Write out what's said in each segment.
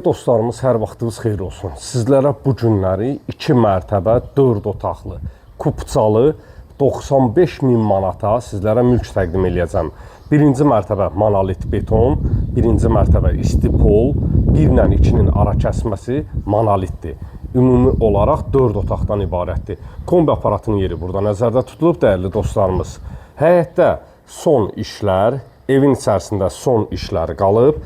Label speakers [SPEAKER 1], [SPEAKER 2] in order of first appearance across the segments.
[SPEAKER 1] Dostlarımız, hər vaxtınız xeyir olsun. Sizlərə bu günləri 2 mərtəbə 4 otaqlı, kupçalı 95.000 manata sizlərə mülk təqdim edəcəm. Birinci mərtəbə monolit beton, birinci mərtəbə istipol, 1 ilə 2-nin ara kəsməsi monolitdir. Ümumi olaraq 4 otaqdan ibarətdir. Kombi aparatının yeri burada nəzərdə tutulub, dəyərli dostlarımız. Həyətdə son işlər, evin içərisində son işlər qalıb.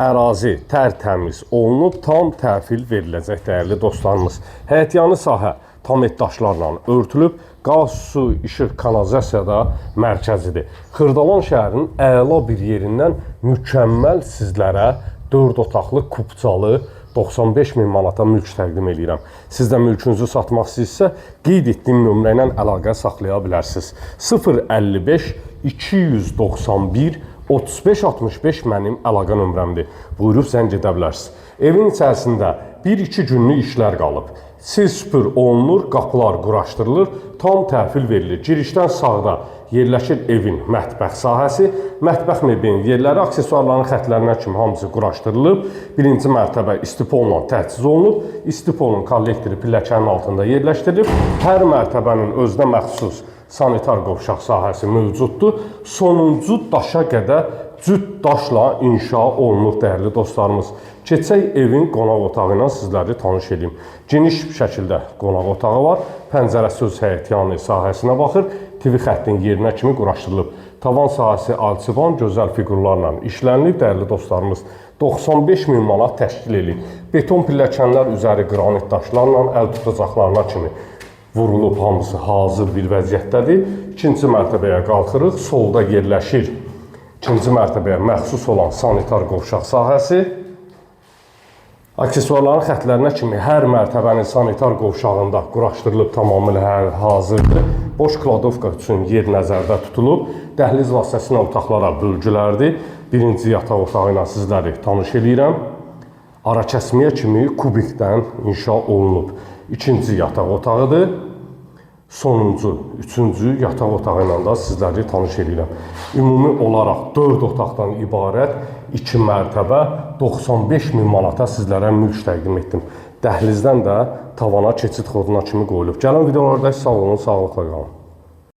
[SPEAKER 1] Ərazi tərtəmiz olunub, tam təhvil veriləcək dəyərli dostlarımız. Həyətyanı sahə tam daşlarla örtülüb, qaz, su, işıq, kanalizasiya da mərkəzidir. Xırdalan şəhərinin əla bir yerindən mükəmməl sizlərə 4 otaqlı, kupçalı 95.000 manata mülk təqdim edirəm. Siz də mülkünüzü satmaq istəyirsə, qeyd etdiyim nömrə ilə əlaqə saxlaya bilərsiniz. 055 291 3565 mənim əlaqə nömrəmdir. Buyurub zəng edə bilərsiniz. Evin içərisində 1-2 günlük işlər qalıb. Sil süpür olunur, qapılar quraşdırılır, tam təhvil verilir. Girişdən sağda yerləşir evin mətbəx sahəsi. Mətbəx meblinin yerləri, aksesuarların xətlərinə kimi hamısı quraşdırılıb. Birinci mərtəbə istipolla təchiz olunub. Istipolun kollektoru pilləkənin altında yerləşdirilib. Hər mərtəbənin özünə məxsus sanitar qovşaq sahəsi mövcuddur. Sonuncu daşa qədər cüt daşla inşa olunur dəyərli dostlarımız. Keçək evin qonaq otağı ilə sizləri tanış edeyim. Geniş şəkildə qonaq otağı var. Pəncərəsi öz həyətyanı sahəsinə baxır. TV xəttinin yerinə kimi quraşdırılıb. Tavan sahəsi alçıvan, gözəl fiqurlarla işlənilib dəyərli dostlarımız. 95.000 manat təşkil edir. Beton pilləkənlər üzəri qranit daşlarla əl tutacaqlarına kimi vurulub, hamısı hazır bir vəziyyətdədir. İkinci mərtəbəyə qalxırıq. Solda yerləşir ikinci mərtəbəyə məxsus olan sanitar qovşaq sahəsi. Aksesuarların xətlərinə kimi hər mərtəbənin sanitar qovşağında quraşdırılıb, tamamilə hazırdır. Boş kladovka üçün yer nəzərdə tutulub. Dəhliz vasitəsilə otaqlara bölgülərdir. Birinci yataq otağı ilə sizləri tanış edirəm. Ara kəsməyə kimi kubikdən inşa olunub. İkinci yataq otağıdır. Sonuncu, üçüncü yataq otağı ilə da sizləri tanış edirəm. Ümumi olaraq 4 otaqdan ibarət 2 mərtəbə 95.000 manata sizlərə mülk təqdim etdim. Dəhlizdən də tavana keçid xoduna kimi qoyulub. Gəlin videolarda sağ olun, sağlıqla qalın.